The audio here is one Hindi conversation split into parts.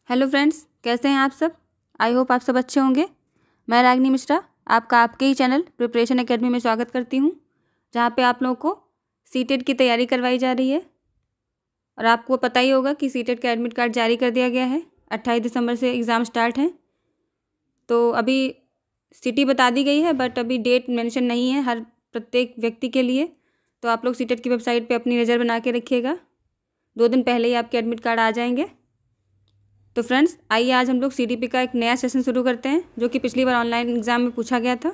हेलो फ्रेंड्स, कैसे हैं आप सब। आई होप आप सब अच्छे होंगे। मैं रागिनी मिश्रा आपका आपके ही चैनल प्रिपरेशन एकेडमी में स्वागत करती हूं, जहां पे आप लोगों को सीटेट की तैयारी करवाई जा रही है। और आपको पता ही होगा कि सीटेट का एडमिट कार्ड जारी कर दिया गया है। 28 दिसंबर से एग्ज़ाम स्टार्ट हैं। तो अभी सिटी बता दी गई है, बट अभी डेट मेंशन नहीं है हर प्रत्येक व्यक्ति के लिए। तो आप लोग सीटेट की वेबसाइट पर अपनी नज़र बना के रखिएगा। 2 दिन पहले ही आपके एडमिट कार्ड आ जाएंगे। तो फ्रेंड्स, आइए आज हम लोग सीटीपी का एक नया सेशन शुरू करते हैं, जो कि पिछली बार ऑनलाइन एग्ज़ाम में पूछा गया था।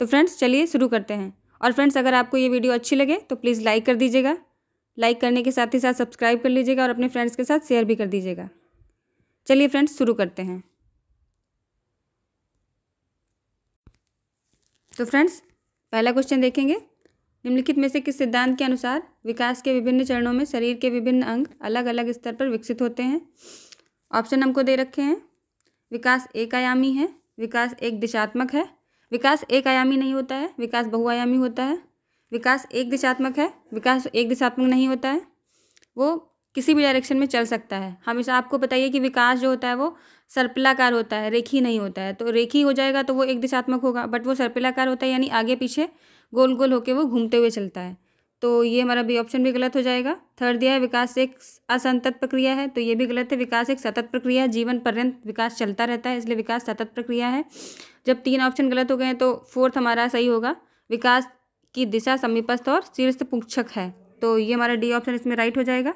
तो फ्रेंड्स, चलिए शुरू करते हैं। और फ्रेंड्स, अगर आपको ये वीडियो अच्छी लगे तो प्लीज़ लाइक कर दीजिएगा। लाइक करने के साथ ही साथ सब्सक्राइब कर लीजिएगा और अपने फ्रेंड्स के साथ शेयर भी कर दीजिएगा। चलिए फ्रेंड्स, शुरू करते हैं। तो फ्रेंड्स, पहला क्वेश्चन देखेंगे। निम्नलिखित में से किस सिद्धांत के अनुसार विकास के विभिन्न चरणों में शरीर के विभिन्न अंग अलग अलग स्तर पर विकसित होते हैं। ऑप्शन हमको दे रखे हैं। विकास एक आयामी है, विकास एक दिशात्मक है, विकास एक आयामी नहीं होता है, विकास बहुआयामी होता है, विकास एक दिशात्मक है, विकास एक दिशात्मक नहीं होता है, वो किसी भी डायरेक्शन में चल सकता है। हमेशा आपको बताइए कि विकास जो होता है वो सर्पिलाकार होता है, रेखी नहीं होता है। तो रेखी हो जाएगा तो वो एक दिशात्मक होगा, बट वो सर्पिलाकार होता है, यानी आगे पीछे गोल गोल होके वो घूमते हुए चलता है। तो ये हमारा बी ऑप्शन भी गलत हो जाएगा। थर्ड दिया है विकास एक असंतत प्रक्रिया है, तो ये भी गलत है। विकास एक सतत प्रक्रिया है, जीवन पर्यंत विकास चलता रहता है, इसलिए विकास सतत प्रक्रिया है। जब 3 ऑप्शन गलत हो गए हैं तो फोर्थ हमारा सही होगा। विकास की दिशा समीपस्थ और शीर्ष पुंक्षक है, तो ये हमारा डी ऑप्शन इसमें राइट हो जाएगा।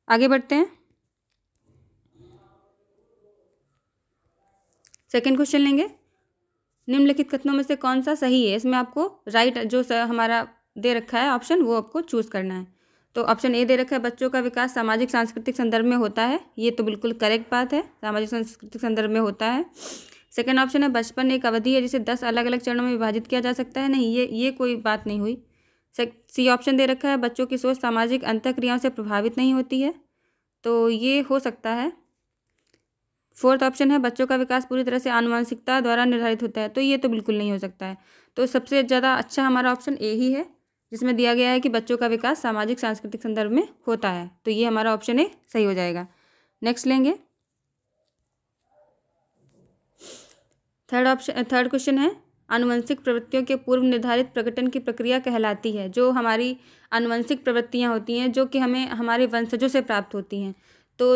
आगे बढ़ते हैं। सेकेंड क्वेश्चन लेंगे। निम्नलिखित कथनों में से कौन सा सही है। इसमें आपको राइट जो हमारा दे रखा है ऑप्शन, वो आपको चूज़ करना है। तो ऑप्शन ए दे रखा है, बच्चों का विकास सामाजिक सांस्कृतिक संदर्भ में होता है। ये तो बिल्कुल करेक्ट बात है, सामाजिक सांस्कृतिक संदर्भ में होता है। सेकेंड ऑप्शन है, बचपन एक अवधि है जिसे 10 अलग अलग चरणों में विभाजित किया जा सकता है। नहीं, ये कोई बात नहीं हुई। सी ऑप्शन दे रखा है, बच्चों की सोच सामाजिक अंतःक्रियाओं से प्रभावित नहीं होती है, तो ये हो सकता है। फोर्थ ऑप्शन है, बच्चों का विकास पूरी तरह से आनुवंशिकता द्वारा निर्धारित होता है, तो ये तो बिल्कुल नहीं हो सकता है। तो सबसे ज़्यादा अच्छा हमारा ऑप्शन ए ही है, जिसमें दिया गया है कि बच्चों का विकास सामाजिक सांस्कृतिक संदर्भ में होता है, तो ये हमारा ऑप्शन ए सही हो जाएगा। नेक्स्ट लेंगे। थर्ड क्वेश्चन है, आनुवंशिक प्रवृत्तियों के पूर्व निर्धारित प्रकटन की प्रक्रिया कहलाती है। जो हमारी आनुवंशिक प्रवृत्तियाँ होती हैं, जो कि हमें हमारे वंशजों से प्राप्त होती हैं, तो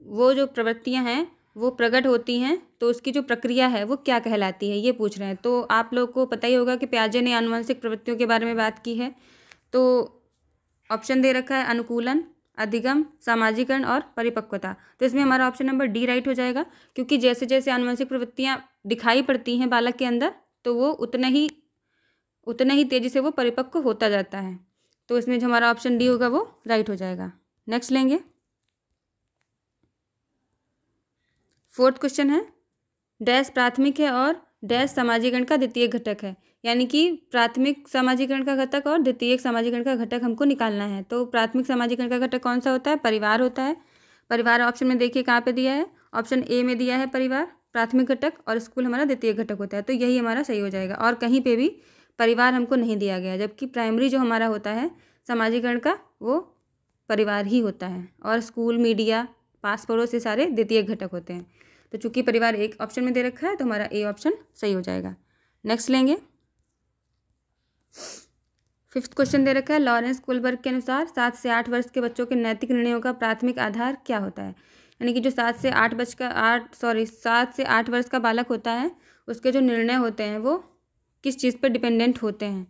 वो जो प्रवृत्तियाँ हैं वो प्रकट होती हैं, तो उसकी जो प्रक्रिया है वो क्या कहलाती है, ये पूछ रहे हैं। तो आप लोग को पता ही होगा कि पियाजे ने आनुवंशिक प्रवृत्तियों के बारे में बात की है। तो ऑप्शन दे रखा है, अनुकूलन, अधिगम, सामाजिकरण और परिपक्वता। तो इसमें हमारा ऑप्शन नंबर डी राइट हो जाएगा, क्योंकि जैसे जैसे आनुवंशिक प्रवृत्तियाँ दिखाई पड़ती हैं बालक के अंदर, तो वो उतने ही तेज़ी से वो परिपक्व होता जाता है। तो इसमें जो हमारा ऑप्शन डी होगा वो राइट हो जाएगा। नेक्स्ट लेंगे। फोर्थ क्वेश्चन है, डैश प्राथमिक है और डैश सामाजिकरण का द्वितीय घटक है। यानी कि प्राथमिक सामाजिकरण का घटक और द्वितीय सामाजिकरण का घटक हमको निकालना है। तो प्राथमिक सामाजिकरण का घटक कौन सा होता है, परिवार होता है। परिवार ऑप्शन में देखिए कहाँ पे दिया है, ऑप्शन ए में दिया है परिवार प्राथमिक घटक, और स्कूल हमारा द्वितीय घटक होता है, तो यही हमारा सही हो जाएगा। और कहीं पे भी परिवार हमको नहीं दिया गया, जबकि प्राइमरी जो हमारा होता है सामाजिकरण का, वो परिवार ही होता है, और स्कूल, मीडिया, पास पड़ोस, ये सारे द्वितीय घटक होते हैं। तो चूंकि परिवार एक ऑप्शन में दे रखा है, तो हमारा ए ऑप्शन सही हो जाएगा। नेक्स्ट लेंगे। फिफ्थ क्वेश्चन दे रखा है, लॉरेंस कोलबर्ग के अनुसार 7 से 8 वर्ष के बच्चों के नैतिक निर्णयों का प्राथमिक आधार क्या होता है। यानी कि जो 7 से 8 वर्ष का बालक होता है, उसके जो निर्णय होते हैं वो किस चीज़ पर डिपेंडेंट होते हैं।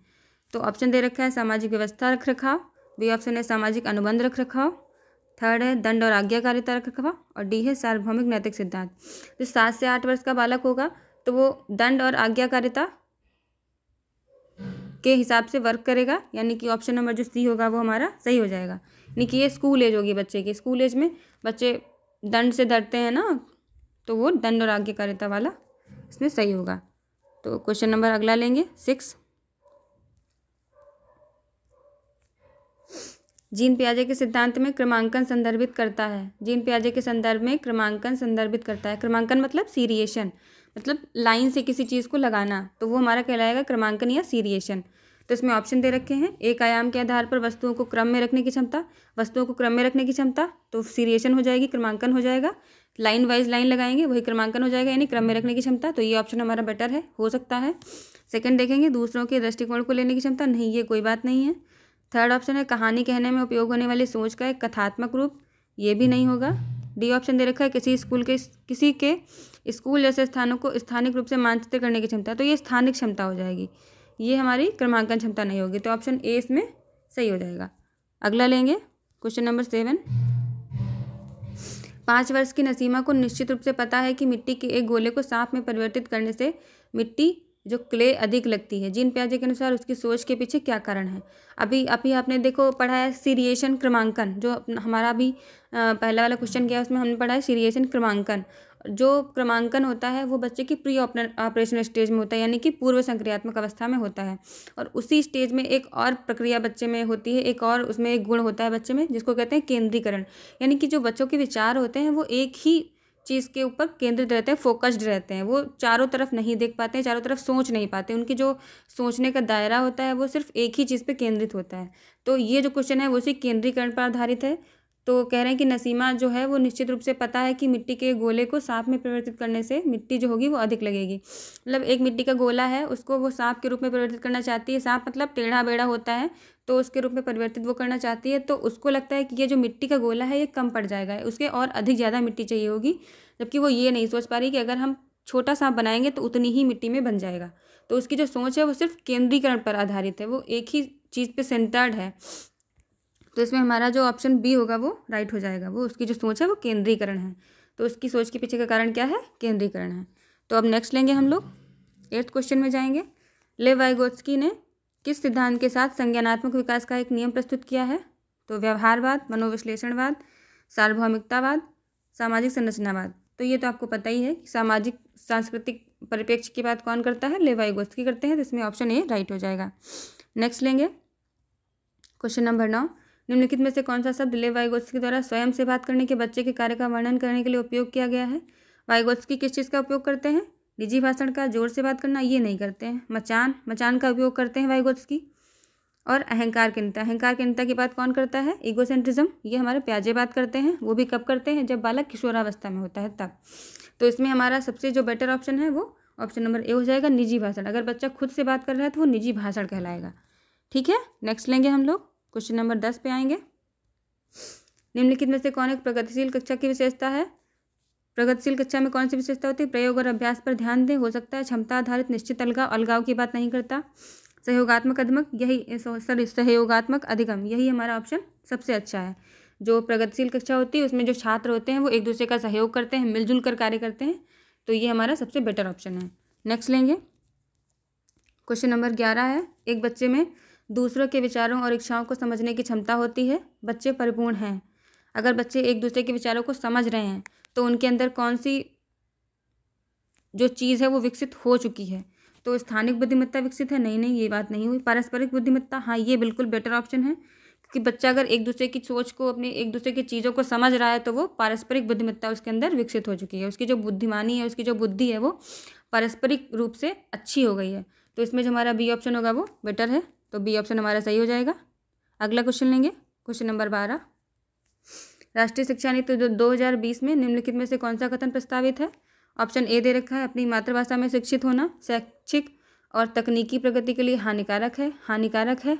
तो ऑप्शन दे रखा है, सामाजिक व्यवस्था रख रखाव, बी ऑप्शन है सामाजिक अनुबंध रख रखाव, थर्ड है दंड और आज्ञाकारिता रख रखाव, और डी है सार्वभौमिक नैतिक सिद्धांत। जो 7 से 8 वर्ष का बालक होगा, तो वो दंड और आज्ञाकारिता के हिसाब से वर्क करेगा, यानी कि ऑप्शन नंबर जो सी होगा वो हमारा सही हो जाएगा। यानी कि ये स्कूल एज होगी बच्चे की। स्कूल एज में बच्चे दंड से डरते हैं ना, तो वो दंड और आज्ञाकारिता वाला इसमें सही होगा। तो क्वेश्चन नंबर अगला लेंगे 6। जीन पियाजे के सिद्धांत में क्रमांकन संदर्भित करता है। जीन पियाजे के संदर्भ में क्रमांकन संदर्भित करता है। क्रमांकन मतलब सीरिएशन, मतलब लाइन से किसी चीज़ को लगाना, तो वो हमारा कहलाएगा क्रमांकन या सीरिएशन। तो इसमें ऑप्शन दे रखे हैं, एक आयाम के आधार पर वस्तुओं को क्रम में रखने की क्षमता, वस्तुओं को क्रम में रखने की क्षमता तो सीरिएशन हो जाएगी, क्रमांकन हो जाएगा, लाइन वाइज लाइन लगाएंगे वही क्रमांकन हो जाएगा, यानी क्रम में रखने की क्षमता। तो ये ऑप्शन हमारा बेटर है, हो सकता है। सेकंड देखेंगे, दूसरों के दृष्टिकोण को लेने की क्षमता, नहीं ये कोई बात नहीं है। थर्ड ऑप्शन है, कहानी कहने में उपयोग होने वाली सोच का एक कथात्मक रूप, ये भी नहीं होगा। डी ऑप्शन दे रखा है, किसी के स्कूल जैसे स्थानों को स्थानिक रूप से मानचित्र करने की क्षमता, तो ये स्थानिक क्षमता हो जाएगी, ये हमारी क्रमांकन क्षमता नहीं होगी। तो ऑप्शन ए इसमें सही हो जाएगा। अगला लेंगे क्वेश्चन नंबर 7। 5 वर्ष की नसीमा को निश्चित रूप से पता है कि मिट्टी के एक गोले को सांप में परिवर्तित करने से मिट्टी जो क्ले अधिक लगती है। जीन पियाजे के अनुसार उसकी सोच के पीछे क्या कारण है। अभी आपने देखो पढ़ा है सीरिएशन क्रमांकन, जो हमारा अभी पहला वाला क्वेश्चन किया उसमें हमने पढ़ा है सीरिएशन क्रमांकन। जो क्रमांकन होता है वो बच्चे की प्री ऑपरेशनल स्टेज में होता है, यानी कि पूर्व संक्रियात्मक अवस्था में होता है। और उसी स्टेज में एक और प्रक्रिया बच्चे में होती है, एक और उसमें एक गुण होता है बच्चे में, जिसको कहते हैं केंद्रीकरण। यानी कि जो बच्चों के विचार होते हैं वो एक ही चीज़ के ऊपर केंद्रित रहते हैं, फोकस्ड रहते हैं, वो चारों तरफ नहीं देख पाते हैं, चारों तरफ सोच नहीं पाते, उनकी जो सोचने का दायरा होता है वो सिर्फ एक ही चीज़ पे केंद्रित होता है। तो ये जो क्वेश्चन है वो उसी केंद्रीकरण पर आधारित है। तो कह रहे हैं कि नसीमा जो है वो निश्चित रूप से पता है कि मिट्टी के गोले को सांप में परिवर्तित करने से मिट्टी जो होगी वो अधिक लगेगी। मतलब एक मिट्टी का गोला है, उसको वो सांप के रूप में परिवर्तित करना चाहती है। सांप मतलब टेढ़ा बेढ़ा होता है, तो उसके रूप में परिवर्तित वो करना चाहती है। तो उसको लगता है कि ये जो मिट्टी का गोला है ये कम पड़ जाएगा, उसके और अधिक ज़्यादा मिट्टी चाहिए होगी, जबकि वो ये नहीं सोच पा रही कि अगर हम छोटा सांप बनाएंगे तो उतनी ही मिट्टी में बन जाएगा। तो उसकी जो सोच है वो सिर्फ केंद्रीकरण पर आधारित है, वो एक ही चीज़ पे सेंटर्ड है। तो इसमें हमारा जो ऑप्शन बी होगा वो राइट हो जाएगा। वो उसकी जो सोच है वो केंद्रीकरण है, तो उसकी सोच के पीछे का कारण क्या है, केंद्रीकरण है। तो अब नेक्स्ट लेंगे हम लोग 8th क्वेश्चन में जाएंगे। लेव वाइगोत्स्की ने किस सिद्धांत के साथ संज्ञानात्मक विकास का एक नियम प्रस्तुत किया है। तो व्यवहारवाद, मनोविश्लेषणवाद, सार्वभौमिकतावाद, सामाजिक संरचनावाद। तो ये तो आपको पता ही है कि सामाजिक सांस्कृतिक परिप्रेक्ष्य की बात कौन करता है, लेव वाइगोत्स्की करते हैं। तो इसमें ऑप्शन ए राइट हो जाएगा। नेक्स्ट लेंगे क्वेश्चन नंबर 9। निम्नलिखित में से कौन सा शब्द लेव वाइगोत्स्की द्वारा स्वयं से बात करने के बच्चे के कार्य का वर्णन करने के लिए उपयोग किया गया है। वाइगोत्स्की किस चीज़ का उपयोग करते हैं, निजी भाषण का, जोर से बात करना, ये नहीं करते हैं। मचान का उपयोग करते हैं वाइगोत्स्की। और अहंकार केंद्रितता की बात कौन करता है, ईगोसेंट्रिज्म, ये हमारे पियाजे बात करते हैं। वो भी कब करते हैं, जब बालक किशोरावस्था में होता है तब। तो इसमें हमारा सबसे जो बेटर ऑप्शन है वो ऑप्शन नंबर ए हो जाएगा, निजी भाषण। अगर बच्चा खुद से बात कर रहा है तो वो निजी भाषण कहलाएगा। ठीक है, नेक्स्ट लेंगे हम लोग क्वेश्चन नंबर 10 पे आएंगे। निम्नलिखित में से कौन एक प्रगतिशील कक्षा की विशेषता है। प्रगतिशील कक्षा में कौन सी विशेषता होती है, प्रयोग और अभ्यास पर ध्यान दें, हो सकता है क्षमता आधारित निश्चित अलगाव की बात नहीं करता। सहयोगात्मक अधिगम, यही हमारा ऑप्शन सबसे अच्छा है। जो प्रगतिशील कक्षा होती है उसमें जो छात्र होते हैं वो एक दूसरे का सहयोग करते हैं, मिलजुल कर कार्य करते हैं, तो ये हमारा सबसे बेटर ऑप्शन है। नेक्स्ट लेंगे क्वेश्चन नंबर 11 है। एक बच्चे में दूसरों के विचारों और इच्छाओं को समझने की क्षमता होती है। बच्चे परिपूर्ण हैं। अगर बच्चे एक दूसरे के विचारों को समझ रहे हैं तो उनके अंदर कौन सी जो चीज़ है वो विकसित हो चुकी है। तो स्थानिक बुद्धिमत्ता विकसित है, नहीं ये बात नहीं हुई। पारस्परिक बुद्धिमत्ता, हाँ ये बिल्कुल बेटर ऑप्शन है, क्योंकि बच्चा अगर एक दूसरे की सोच को, अपने एक दूसरे की चीज़ों को समझ रहा है तो वो पारस्परिक बुद्धिमत्ता उसके अंदर विकसित हो चुकी है। उसकी जो बुद्धिमानी है, उसकी जो बुद्धि है वो पारस्परिक रूप से अच्छी हो गई है। तो इसमें जो हमारा बी ऑप्शन होगा वो बेटर है, तो बी ऑप्शन हमारा सही हो जाएगा। अगला क्वेश्चन लेंगे क्वेश्चन नंबर 12। राष्ट्रीय शिक्षा नीति 2020 में निम्नलिखित में से कौन सा कथन प्रस्तावित है। ऑप्शन ए दे रखा है, अपनी मातृभाषा में शिक्षित होना शैक्षिक और तकनीकी प्रगति के लिए हानिकारक है।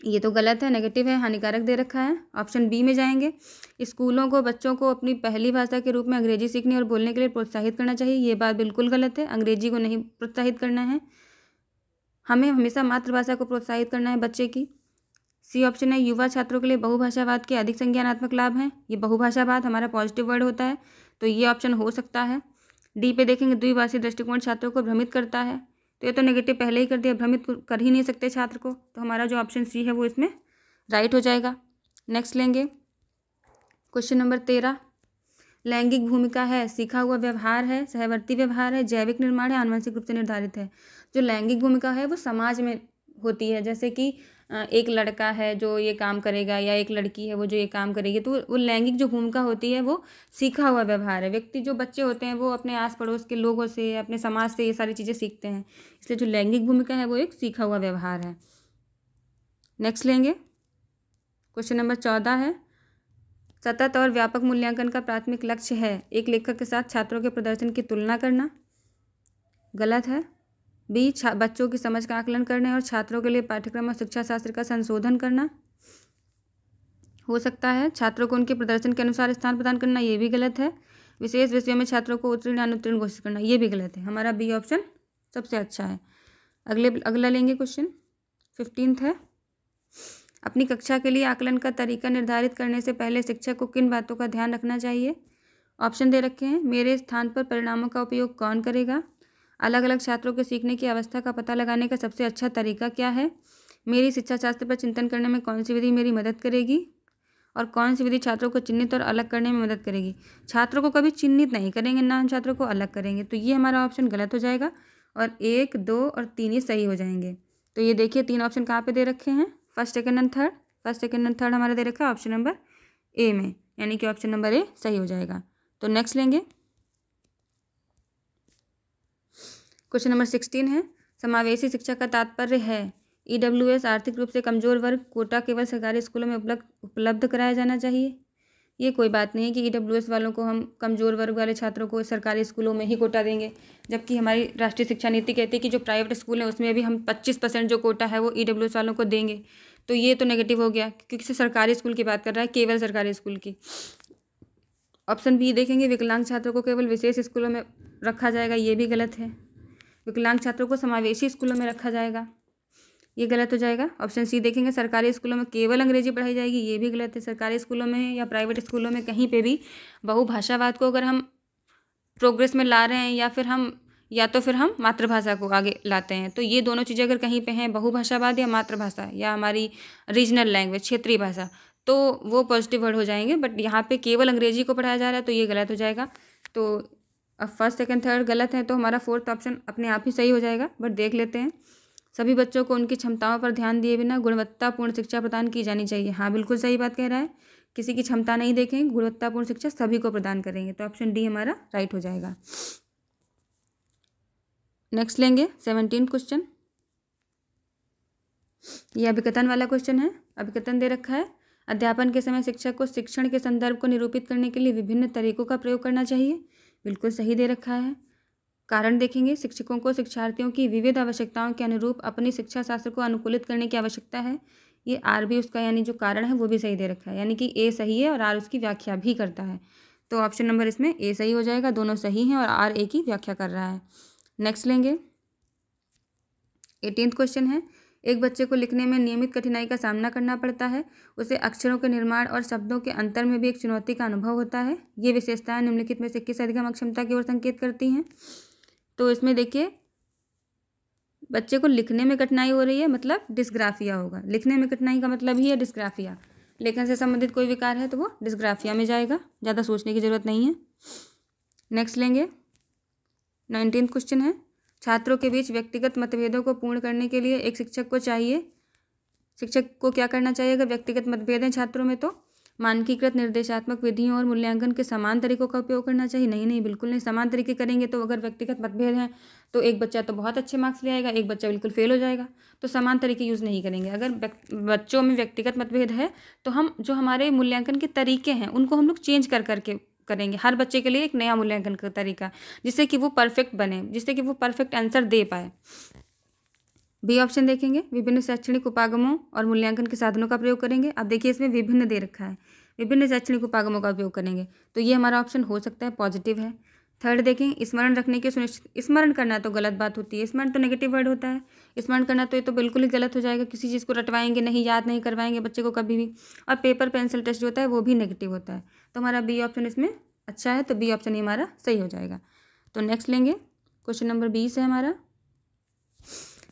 ये तो गलत है, नेगेटिव है, हानिकारक दे रखा है। ऑप्शन बी में जाएंगे, स्कूलों को बच्चों को अपनी पहली भाषा के रूप में अंग्रेजी सीखने और बोलने के लिए प्रोत्साहित करना चाहिए। ये बात बिल्कुल गलत है, अंग्रेजी को नहीं प्रोत्साहित करना है, हमें हमेशा मातृभाषा को प्रोत्साहित करना है बच्चे की। सी ऑप्शन है, युवा छात्रों के लिए बहुभाषावाद के अधिक संज्ञानात्मक लाभ हैं। ये बहुभाषावाद हमारा पॉजिटिव वर्ड होता है, तो ये ऑप्शन हो सकता है। डी पे देखेंगे, द्विभाषी दृष्टिकोण छात्रों को भ्रमित करता है, तो ये तो नेगेटिव पहले ही कर दिया, भ्रमित कर ही नहीं सकते छात्र को, तो हमारा जो ऑप्शन सी है वो इसमें राइट हो जाएगा। नेक्स्ट लेंगे क्वेश्चन नंबर 13। लैंगिक भूमिका है, सीखा हुआ व्यवहार है, सहवर्ती व्यवहार है, जैविक निर्माण है, आनुवंशिक रूप से निर्धारित है। जो लैंगिक भूमिका है वो समाज में होती है, जैसे कि एक लड़का है जो ये काम करेगा या एक लड़की है वो जो ये काम करेगी, तो वो लैंगिक जो भूमिका होती है वो सीखा हुआ व्यवहार है। व्यक्ति जो बच्चे होते हैं वो अपने आस पड़ोस के लोगों से, अपने समाज से ये सारी चीज़ें सीखते हैं, इसलिए जो लैंगिक भूमिका है वो एक सीखा हुआ व्यवहार है। नेक्स्ट लेंगे, क्वेश्चन नंबर 14 है, सतत और व्यापक मूल्यांकन का प्राथमिक लक्ष्य है एक लेखक के साथ छात्रों के प्रदर्शन की तुलना करना। गलत है। बी, बच्चों की समझ का आकलन करने और छात्रों के लिए पाठ्यक्रम और शिक्षा शास्त्र का संशोधन करना। हो सकता है छात्रों को उनके प्रदर्शन के अनुसार स्थान प्रदान करना, ये भी गलत है। विशेष विषयों में छात्रों को उत्तीर्ण अनुत्तीर्ण घोषित करना, ये भी गलत है। हमारा बी ऑप्शन सबसे अच्छा है। अगला लेंगे क्वेश्चन 15 है, अपनी कक्षा के लिए आकलन का तरीका निर्धारित करने से पहले शिक्षक को किन बातों का ध्यान रखना चाहिए। ऑप्शन दे रखे हैं, मेरे स्थान पर परिणामों का उपयोग कौन करेगा, अलग अलग छात्रों के सीखने की अवस्था का पता लगाने का सबसे अच्छा तरीका क्या है, मेरी शिक्षा शास्त्र पर चिंतन करने में कौन सी विधि मेरी मदद करेगी, और कौन सी विधि छात्रों को चिन्हित और अलग करने में मदद करेगी। छात्रों को कभी चिन्हित नहीं करेंगे, ना हम छात्रों को अलग करेंगे, तो ये हमारा ऑप्शन गलत हो जाएगा और 1, 2 और 3 ये सही हो जाएंगे। तो ये देखिए 3 ऑप्शन कहाँ पे दे रखे हैं, फर्स्ट सेकंड एंड थर्ड हमारा दे रखा है ऑप्शन नंबर ए में, यानी कि ऑप्शन नंबर ए सही हो जाएगा। तो नेक्स्ट लेंगे, क्वेश्चन नंबर 16 है, समावेशी शिक्षा का तात्पर्य है EWS आर्थिक रूप से कमजोर वर्ग कोटा केवल सरकारी स्कूलों में उपलब्ध कराया जाना चाहिए। ये कोई बात नहीं है कि EWS वालों को हम कमजोर वर्ग वाले छात्रों को सरकारी स्कूलों में ही कोटा देंगे, जबकि हमारी राष्ट्रीय शिक्षा नीति कहती है कि जो प्राइवेट स्कूल है उसमें भी हम 25% जो कोटा है वो EWS वालों को देंगे। तो ये तो नेगेटिव हो गया, क्योंकि सरकारी स्कूल की बात कर रहा है, केवल सरकारी स्कूल की। ऑप्शन बी देखेंगे, विकलांग छात्रों को केवल विशेष स्कूलों में रखा जाएगा, ये भी गलत है। विकलांग छात्रों को समावेशी स्कूलों में रखा जाएगा, ये गलत हो जाएगा। ऑप्शन सी देखेंगे, सरकारी स्कूलों में केवल अंग्रेजी पढ़ाई जाएगी, ये भी गलत है। सरकारी स्कूलों में या प्राइवेट स्कूलों में कहीं पे भी बहुभाषावाद को अगर हम प्रोग्रेस में ला रहे हैं या तो फिर हम मातृभाषा को आगे लाते हैं, तो ये दोनों चीज़ें अगर कहीं पे हैं, बहुभाषावाद या मातृभाषा या हमारी रीजनल लैंग्वेज क्षेत्रीय भाषा, तो वो पॉजिटिव वर्ड हो जाएंगे। बट यहाँ पे केवल अंग्रेजी को पढ़ाया जा रहा है, तो ये गलत हो जाएगा। तो अब फर्स्ट सेकंड थर्ड गलत है, तो हमारा फोर्थ ऑप्शन अपने आप ही सही हो जाएगा। बट देख लेते हैं, सभी बच्चों को उनकी क्षमताओं पर ध्यान दिए बिना गुणवत्तापूर्ण शिक्षा प्रदान की जानी चाहिए। हाँ, बिल्कुल सही बात कह रहा है, किसी की क्षमता नहीं देखेंगे, गुणवत्तापूर्ण शिक्षा सभी को प्रदान करेंगे। तो ऑप्शन डी हमारा राइट हो जाएगा। नेक्स्ट लेंगे 17 क्वेश्चन, ये अभिकथन वाला क्वेश्चन है। अभिकथन दे रखा है, अध्यापन के समय शिक्षक को शिक्षण के संदर्भ को निरूपित करने के लिए विभिन्न तरीकों का प्रयोग करना चाहिए, बिल्कुल सही दे रखा है। कारण देखेंगे, शिक्षकों को शिक्षार्थियों की विविध आवश्यकताओं के अनुरूप अपनी शिक्षा शास्त्र को अनुकूलित करने की आवश्यकता है। ये आर भी उसका यानी जो कारण है वो भी सही दे रखा है, यानी कि ए सही है और आर उसकी व्याख्या भी करता है। तो ऑप्शन नंबर इसमें ए सही हो जाएगा, दोनों सही हैं और आर ए की व्याख्या कर रहा है। नेक्स्ट लेंगे 18 क्वेश्चन है, एक बच्चे को लिखने में नियमित कठिनाई का सामना करना पड़ता है, उसे अक्षरों के निर्माण और शब्दों के अंतर में भी एक चुनौती का अनुभव होता है। ये विशेषताएं निम्नलिखित में से किस अधिगम अक्षमता की ओर संकेत करती हैं। तो इसमें देखिए, बच्चे को लिखने में कठिनाई हो रही है मतलब डिस्ग्राफिया होगा। लिखने में कठिनाई का मतलब ही है डिस्ग्राफिया, लेखन से संबंधित कोई विकार है तो वो डिस्ग्राफिया में जाएगा, ज़्यादा सोचने की ज़रूरत नहीं है। नेक्स्ट लेंगे 19 क्वेश्चन है, छात्रों के बीच व्यक्तिगत मतभेदों को पूर्ण करने के लिए एक शिक्षक को क्या करना चाहिए। अगर व्यक्तिगत मतभेद हैं छात्रों में, तो मानकीकृत निर्देशात्मक विधियों और मूल्यांकन के समान तरीकों का उपयोग करना चाहिए। नहीं, बिल्कुल नहीं, समान तरीके करेंगे तो अगर व्यक्तिगत मतभेद हैं तो एक बच्चा तो बहुत अच्छे मार्क्स ले आएगा, एक बच्चा बिल्कुल फेल हो जाएगा। तो समान तरीके यूज़ नहीं करेंगे। अगर बच्चों में व्यक्तिगत मतभेद है तो हम जो हमारे मूल्यांकन के तरीके हैं उनको हम लोग चेंज करके करेंगे, हर बच्चे के लिए एक नया मूल्यांकन का तरीका, जिससे कि वो परफेक्ट बने, जिससे कि वो परफेक्ट आंसर दे पाए। बी ऑप्शन देखेंगे, विभिन्न शैक्षणिक उपागमों और मूल्यांकन के साधनों का प्रयोग करेंगे। अब देखिए इसमें विभिन्न दे रखा है, विभिन्न शैक्षणिक उपागमों का उपयोग करेंगे, तो ये हमारा ऑप्शन हो सकता है पॉजिटिव है। थर्ड देखें, स्मरण रखने की सुनिश्चित, स्मरण करना तो गलत बात होती है, स्मरण तो नेगेटिव वर्ड होता है, स्मरण करना तो ये तो बिल्कुल ही गलत हो जाएगा। किसी चीज़ को रटवाएंगे नहीं, याद नहीं करवाएंगे बच्चे को कभी भी। और पेपर पेंसिल टेस्ट जो होता है वो भी नेगेटिव होता है, तो हमारा बी ऑप्शन इसमें अच्छा है, तो बी ऑप्शन ही हमारा सही हो जाएगा। तो नेक्स्ट लेंगे क्वेश्चन नंबर 20 है हमारा,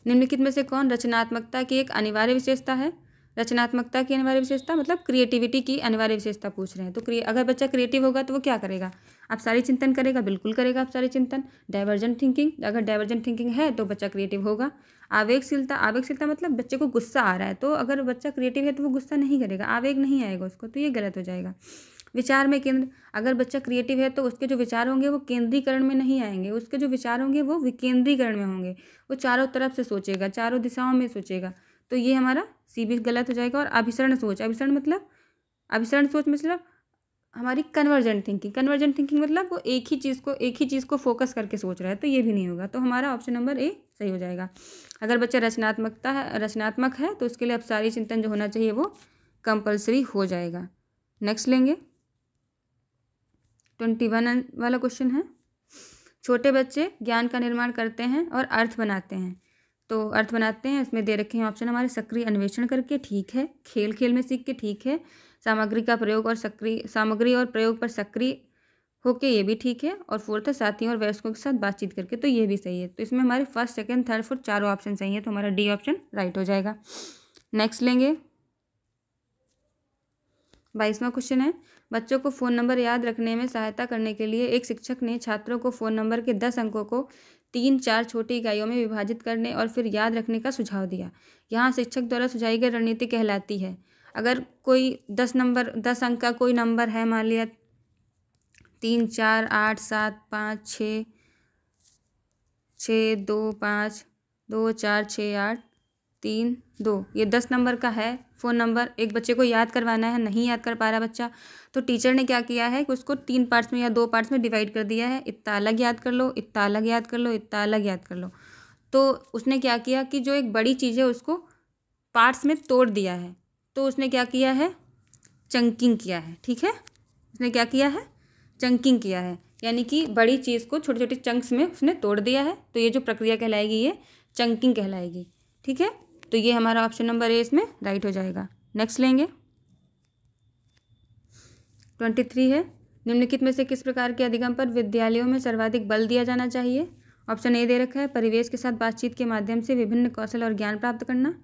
निम्नलिखित में से कौन रचनात्मकता की एक अनिवार्य विशेषता है। रचनात्मकता की अनिवार्य विशेषता मतलब क्रिएटिविटी की अनिवार्य विशेषता पूछ रहे हैं। तो अगर बच्चा क्रिएटिव होगा तो वो क्या करेगा, आप सारी चिंतन करेगा, बिल्कुल करेगा आप सारी चिंतन। डाइवर्जेंट थिंकिंग, अगर डाइवर्जेंट थिंकिंग है तो बच्चा क्रिएटिव होगा। आवेगशीलता, आवेगशीलता मतलब बच्चे को गुस्सा आ रहा है, तो अगर बच्चा क्रिएटिव है तो वो गुस्सा नहीं करेगा, आवेग नहीं आएगा उसको, तो ये गलत हो जाएगा। विचार में केंद्र, अगर बच्चा क्रिएटिव है तो उसके जो विचार होंगे वो केंद्रीकरण में नहीं आएंगे, उसके जो विचार होंगे वो विकेंद्रीकरण में होंगे, वो चारों तरफ से सोचेगा, चारों दिशाओं में सोचेगा, तो ये हमारा सी भी गलत हो जाएगा। और अभिसरण सोच, अभिसरण सोच मतलब हमारी कन्वर्जेंट थिंकिंग मतलब वो एक ही चीज़ को फोकस करके सोच रहा है, तो ये भी नहीं होगा, तो हमारा ऑप्शन नंबर ए सही हो जाएगा। अगर बच्चा रचनात्मक है तो उसके लिए अब सारी चिंतन जो होना चाहिए वो कंपलसरी हो जाएगा। नेक्स्ट लेंगे 21 वाला क्वेश्चन है, छोटे बच्चे ज्ञान का निर्माण करते हैं और अर्थ बनाते हैं, तो अर्थ बनाते हैं इसमें दे रखे हैं ऑप्शन हमारे सक्रिय अन्वेषण करके, ठीक है, खेल खेल में सीख के, ठीक है, सामग्री और प्रयोग पर सक्रिय होके, ये भी ठीक है, और फोर्थ है साथियों और वयस्कों के साथ बातचीत करके, तो ये भी सही है। तो इसमें हमारे फर्स्ट, सेकंड, थर्ड, फोर्थ चारों ऑप्शन सही है, तो हमारा डी ऑप्शन राइट हो जाएगा। नेक्स्ट लेंगे 22वां क्वेश्चन है, बच्चों को फ़ोन नंबर याद रखने में सहायता करने के लिए एक शिक्षक ने छात्रों को फ़ोन नंबर के 10 अंकों को 3-4 छोटी इकाइयों में विभाजित करने और फिर याद रखने का सुझाव दिया। यहाँ शिक्षक द्वारा सुझाई गई रणनीति कहलाती है। अगर कोई 10 अंक का कोई नंबर है, मान लिया 3, 4, 8, 7, 5, 6, 2, 5, 2, 4, 6, 8, 3, 2, ये 10 नंबर का है फ़ोन नंबर। एक बच्चे को याद करवाना है, नहीं याद कर पा रहा बच्चा, तो टीचर ने क्या किया है कि उसको 3 पार्ट्स में या 2 पार्ट्स में डिवाइड कर दिया है, इतना अलग याद कर लो, इतना अलग याद कर लो, इतना अलग याद कर लो। तो उसने क्या किया कि जो एक बड़ी चीज़ है उसको पार्ट्स में तोड़ दिया है, तो उसने क्या किया है, चंकिंग किया है, ठीक है, उसने क्या किया है, चंकिंग किया है, यानी कि बड़ी चीज़ को छोटे छोटे चंक्स में उसने तोड़ दिया है, तो ये जो प्रक्रिया कहलाएगी ये चंकिंग कहलाएगी, ठीक है, तो ये हमारा ऑप्शन नंबर ए इसमें राइट हो जाएगा। नेक्स्ट लेंगे 23 है, निम्नलिखित में से किस प्रकार के अधिगम पर विद्यालयों में सर्वाधिक बल दिया जाना चाहिए। ऑप्शन ए दे रखा है, परिवेश के साथ बातचीत के माध्यम से विभिन्न कौशल और ज्ञान प्राप्त करना,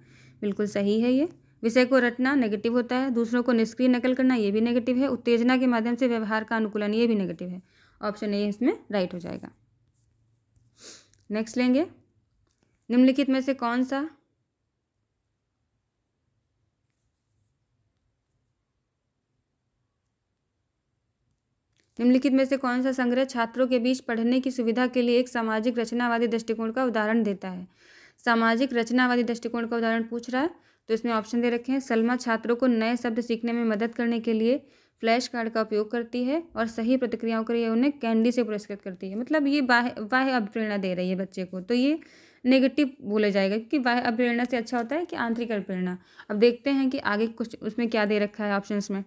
बिल्कुल सही है ये। विषय को रटना नेगेटिव होता है, दूसरों को निष्क्रिय नकल करना ये भी नेगेटिव है, उत्तेजना के माध्यम से व्यवहार का अनुकूलन ये भी नेगेटिव है, ऑप्शन ए इसमें राइट हो जाएगा। नेक्स्ट लेंगे, निम्नलिखित में से कौन सा संग्रह छात्रों के बीच पढ़ने की सुविधा के लिए एक सामाजिक रचनावादी दृष्टिकोण का उदाहरण देता है। सामाजिक रचनावादी दृष्टिकोण का उदाहरण पूछ रहा है, तो इसमें ऑप्शन दे रखे हैं, सलमा छात्रों को नए शब्द सीखने में मदद करने के लिए फ्लैश कार्ड का उपयोग करती है और सही प्रतिक्रियाओं के लिए उन्हें कैंडी से पुरस्कृत करती है। मतलब ये बाह्य अभिप्रेरणा दे रही है बच्चे को, तो ये नेगेटिव बोला जाएगा, क्योंकि बाह्य अभिप्रेरणा से अच्छा होता है कि आंतरिक अभिप्रेरणा। अब देखते हैं कि आगे कुछ उसमें क्या दे रखा है ऑप्शंस में।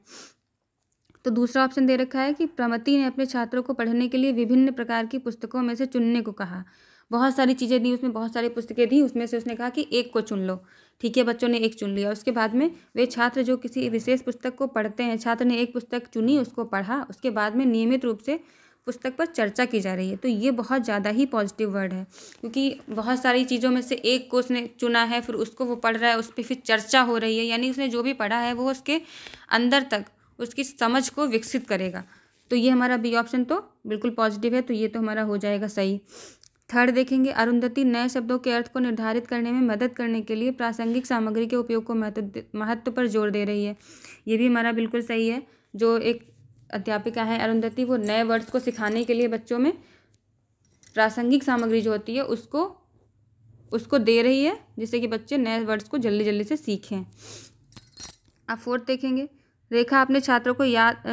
तो दूसरा ऑप्शन दे रखा है कि प्रमति ने अपने छात्रों को पढ़ने के लिए विभिन्न प्रकार की पुस्तकों में से चुनने को कहा। बहुत सारी चीज़ें दी, उसमें बहुत सारी पुस्तकें दी, उसमें से उसने कहा कि एक को चुन लो, ठीक है, बच्चों ने एक चुन लिया। उसके बाद में वे छात्र जो किसी विशेष पुस्तक को पढ़ते हैं, छात्र ने एक पुस्तक चुनी, उसको पढ़ा, उसके बाद में नियमित रूप से पुस्तक पर चर्चा की जा रही है, तो ये बहुत ज़्यादा ही पॉजिटिव वर्ड है, क्योंकि बहुत सारी चीज़ों में से एक को उसने चुना है, फिर उसको वो पढ़ रहा है, उस पर फिर चर्चा हो रही है, यानी उसने जो भी पढ़ा है वो उसके अंदर तक उसकी समझ को विकसित करेगा। तो ये हमारा बी ऑप्शन तो बिल्कुल पॉजिटिव है, तो ये तो हमारा हो जाएगा सही। थर्ड देखेंगे, अरुंधति नए शब्दों के अर्थ को निर्धारित करने में मदद करने के लिए प्रासंगिक सामग्री के उपयोग को महत्व पर जोर दे रही है, ये भी हमारा बिल्कुल सही है। जो एक अध्यापिका है अरुंधति, वो नए वर्ड्स को सिखाने के लिए बच्चों में प्रासंगिक सामग्री जो होती है उसको दे रही है, जिससे कि बच्चे नए वर्ड्स को जल्दी जल्दी से सीखें। अब फोर्थ देखेंगे, रेखा अपने छात्रों को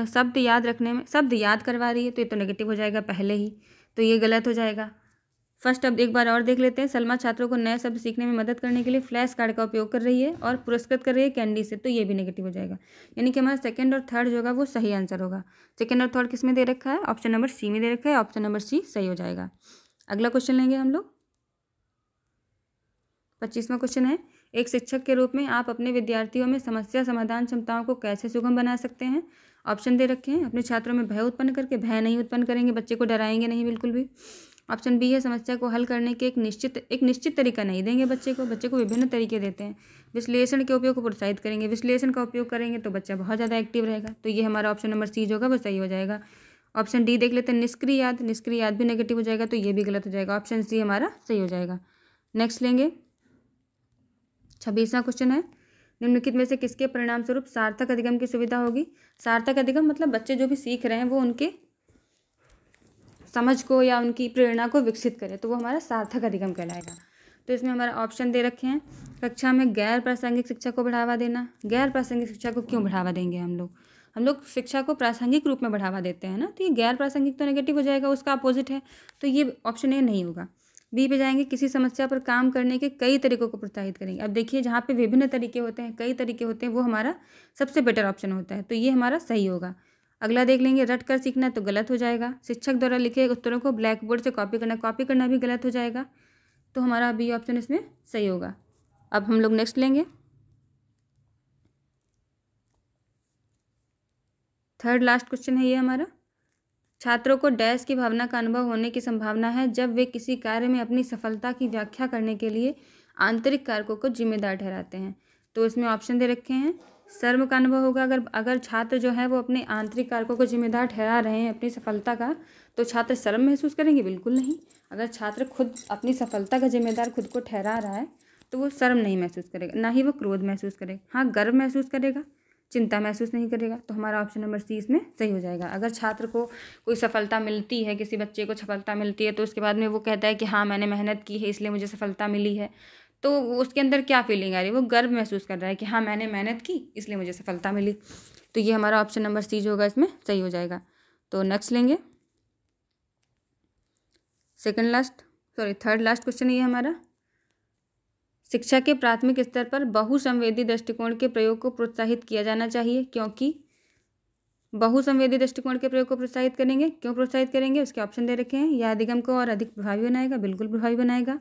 शब्द याद करवा रही है, तो ये तो नेगेटिव हो जाएगा पहले ही, तो ये गलत हो जाएगा। फर्स्ट अब एक बार और देख लेते हैं, सलमा छात्रों को नए शब्द सीखने में मदद करने के लिए फ्लैश कार्ड का उपयोग कर रही है और पुरस्कृत कर रही है कैंडी से, तो ये भी नेगेटिव हो जाएगा, यानी कि हमारा सेकंड और थर्ड जो होगा वो सही आंसर होगा। सेकंड और थर्ड किस में दे रखा है, ऑप्शन नंबर सी में दे रखा है, ऑप्शन नंबर सी सही हो जाएगा। अगला क्वेश्चन लेंगे हम लोग, 25वां क्वेश्चन है, एक शिक्षक के रूप में आप अपने विद्यार्थियों में समस्या समाधान क्षमताओं को कैसे सुगम बना सकते हैं। ऑप्शन दे रखे हैं, अपने छात्रों में भय उत्पन्न करके, भय नहीं उत्पन्न करेंगे, बच्चे को डराएंगे नहीं बिल्कुल भी। ऑप्शन बी है, समस्या को हल करने के एक निश्चित तरीका नहीं देंगे बच्चे को विभिन्न तरीके देते हैं। विश्लेषण के उपयोग को प्रोत्साहित करेंगे, विश्लेषण का उपयोग करेंगे तो बच्चा बहुत ज़्यादा एक्टिव रहेगा, तो ये हमारा ऑप्शन नंबर सी जो होगा वो सही हो जाएगा। ऑप्शन डी देख लेते हैं, निष्क्रियाद। निष्क्रियाद भी नेगेटिव हो जाएगा तो ये भी गलत हो जाएगा। ऑप्शन सी हमारा सही हो जाएगा। नेक्स्ट लेंगे 26वां क्वेश्चन है, निम्नलिखित में से किसके परिणाम स्वरूप सार्थक अधिगम की सुविधा होगी। सार्थक अधिगम मतलब बच्चे जो भी सीख रहे हैं वो उनके समझ को या उनकी प्रेरणा को विकसित करे, तो वो हमारा सार्थक अधिगम कहलाएगा। तो इसमें हमारा ऑप्शन दे रखे हैं, कक्षा में गैर प्रासंगिक शिक्षा को बढ़ावा देना। गैर प्रासंगिक शिक्षा को क्यों बढ़ावा देंगे हम लोग शिक्षा को प्रासंगिक रूप में बढ़ावा देते हैं ना, तो ये गैर प्रासंगिक तो नेगेटिव हो जाएगा, उसका अपोजिट है, तो ये ऑप्शन ए नहीं होगा। बी पे जाएंगे, किसी समस्या पर काम करने के कई तरीकों को प्रोत्साहित करेंगे। अब देखिए जहाँ पे विभिन्न तरीके होते हैं, कई तरीके होते हैं, वो हमारा सबसे बेटर ऑप्शन होता है, तो ये हमारा सही होगा। अगला देख लेंगे, रट कर सीखना तो गलत हो जाएगा। शिक्षक द्वारा लिखे उत्तरों को ब्लैक बोर्ड से कॉपी करना भी गलत हो जाएगा, तो हमारा बी ऑप्शन इसमें सही होगा। अब हम लोग नेक्स्ट लेंगे, थर्ड लास्ट क्वेश्चन है ये हमारा, छात्रों को डैश की भावना का अनुभव होने की संभावना है जब वे किसी कार्य में अपनी सफलता की व्याख्या करने के लिए आंतरिक कारकों को जिम्मेदार ठहराते हैं। तो इसमें ऑप्शन दे रखे हैं, शर्म का अनुभव होगा। अगर छात्र जो है वो अपने आंतरिक कारकों को जिम्मेदार ठहरा रहे हैं अपनी सफलता का, तो छात्र शर्म महसूस करेंगे? बिल्कुल नहीं। अगर छात्र खुद अपनी सफलता का जिम्मेदार खुद को ठहरा रहा है तो वो शर्म नहीं महसूस करेगा, ना ही वो क्रोध महसूस करेगा। हाँ, गर्व महसूस करेगा, चिंता महसूस नहीं करेगा। तो हमारा ऑप्शन नंबर सी इसमें सही हो जाएगा। अगर छात्र को कोई सफलता मिलती है, किसी बच्चे को सफलता मिलती है, तो उसके बाद में वो कहता है कि हाँ मैंने मेहनत की है इसलिए मुझे सफलता मिली है, तो उसके अंदर क्या फीलिंग आ रही है? वो गर्व महसूस कर रहा है कि हाँ मैंने मेहनत की इसलिए मुझे सफलता मिली। तो ये हमारा ऑप्शन नंबर सी जो होगा इसमें सही हो जाएगा। तो नेक्स्ट लेंगे, थर्ड लास्ट क्वेश्चन है ये हमारा, शिक्षा के प्राथमिक स्तर पर बहुसंवेदी दृष्टिकोण के प्रयोग को प्रोत्साहित किया जाना चाहिए, क्योंकि बहुसंवेदी दृष्टिकोण के प्रयोग को प्रोत्साहित करेंगे। क्यों प्रोत्साहित करेंगे उसके ऑप्शन दे रखे हैं। यह अधिगम को और अधिक प्रभावी बनाएगा, बिल्कुल प्रभावी बनाएगा।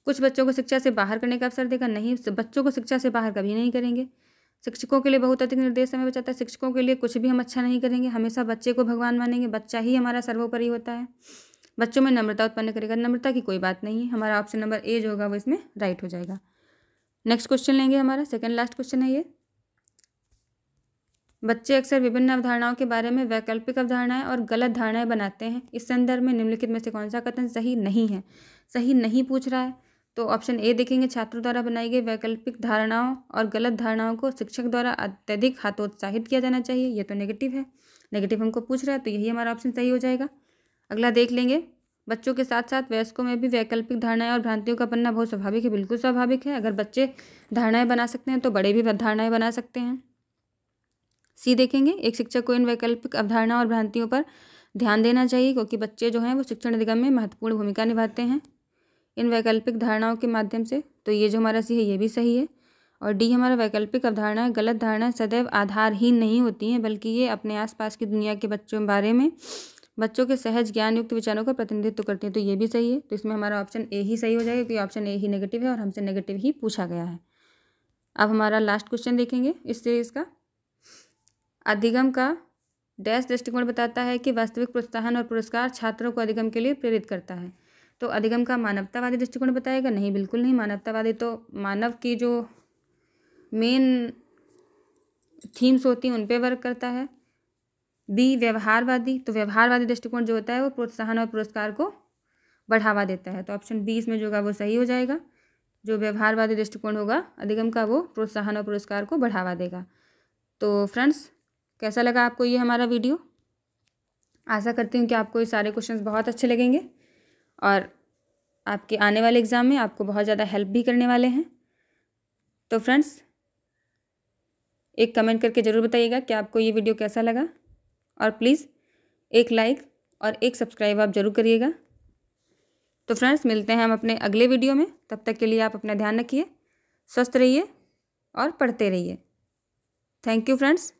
कुछ बच्चों को शिक्षा से बाहर करने का अवसर देगा, नहीं, बच्चों को शिक्षा से बाहर कभी नहीं करेंगे। शिक्षकों के लिए बहुत अधिक निर्देश समय बचाता है, शिक्षकों के लिए कुछ भी हम अच्छा नहीं करेंगे, हमेशा बच्चे को भगवान मानेंगे, बच्चा ही हमारा सर्वोपरि होता है। बच्चों में नम्रता उत्पन्न करेगा, नम्रता की कोई बात नहीं है। हमारा ऑप्शन नंबर ए जो होगा वो इसमें राइट हो जाएगा। नेक्स्ट क्वेश्चन लेंगे, हमारा सेकंड लास्ट क्वेश्चन है ये, बच्चे अक्सर विभिन्न अवधारणाओं के बारे में वैकल्पिक अवधारणाएं और गलत धारणाएं बनाते हैं। इस संदर्भ में निम्नलिखित में से कौन सा कथन सही नहीं है? सही नहीं पूछ रहा है, तो ऑप्शन ए देखेंगे, छात्रों द्वारा बनाई गई वैकल्पिक धारणाओं और गलत धारणाओं को शिक्षक द्वारा अत्यधिक हतोत्साहित किया जाना चाहिए। ये तो नेगेटिव है, नेगेटिव हमको पूछ रहा है, तो यही हमारा ऑप्शन सही हो जाएगा। अगला देख लेंगे, बच्चों के साथ साथ वयस्कों में भी वैकल्पिक धारणाएं और भ्रांतियों का बनना बहुत स्वाभाविक है। बिल्कुल स्वाभाविक है, अगर बच्चे धारणाएं बना सकते हैं तो बड़े भी धारणाएं बना सकते हैं। सी देखेंगे, एक शिक्षक को इन वैकल्पिक अवधारणा और भ्रांतियों पर ध्यान देना चाहिए, क्योंकि बच्चे जो हैं वो शिक्षण अधिगम में महत्वपूर्ण भूमिका निभाते हैं इन वैकल्पिक धारणाओं के माध्यम से। तो ये जो हमारा सी है ये भी सही है। और डी हमारा, वैकल्पिक अवधारणाएं गलत धारणाएं सदैव आधारहीन नहीं होती हैं, बल्कि ये अपने आसपास की दुनिया के बच्चों बारे में बच्चों के सहज ज्ञान युक्त विचारों का प्रतिनिधित्व करती हैं। तो ये भी सही है। तो इसमें हमारा ऑप्शन ए ही सही हो जाएगा, क्योंकि ऑप्शन ए ही नेगेटिव है और हमसे नेगेटिव ही पूछा गया है। अब हमारा लास्ट क्वेश्चन देखेंगे इस सीरीज़ का, अधिगम का डैश दृष्टिकोण बताता है कि वास्तविक प्रोत्साहन और पुरस्कार छात्रों को अधिगम के लिए प्रेरित करता है। तो अधिगम का मानवतावादी दृष्टिकोण बताएगा? नहीं, बिल्कुल नहीं। मानवतावादी तो मानव की जो मेन थीम्स होती हैं उन पे वर्क करता है। बी व्यवहारवादी, तो व्यवहारवादी दृष्टिकोण जो होता है वो प्रोत्साहन और पुरस्कार को बढ़ावा देता है। तो ऑप्शन बी इसमें जो होगा वो सही हो जाएगा। जो व्यवहारवादी दृष्टिकोण होगा अधिगम का वो प्रोत्साहन और पुरस्कार को बढ़ावा देगा। तो फ्रेंड्स, कैसा लगा आपको ये हमारा वीडियो? आशा करती हूँ कि आपको ये सारे क्वेश्चंस बहुत अच्छे लगेंगे और आपके आने वाले एग्ज़ाम में आपको बहुत ज़्यादा हेल्प भी करने वाले हैं। तो फ्रेंड्स, एक कमेंट करके ज़रूर बताइएगा कि आपको ये वीडियो कैसा लगा, और प्लीज़ एक लाइक और एक सब्सक्राइब आप ज़रूर करिएगा। तो फ्रेंड्स, मिलते हैं हम अपने अगले वीडियो में। तब तक के लिए आप अपना ध्यान रखिए, स्वस्थ रहिए और पढ़ते रहिए। Thank you friends.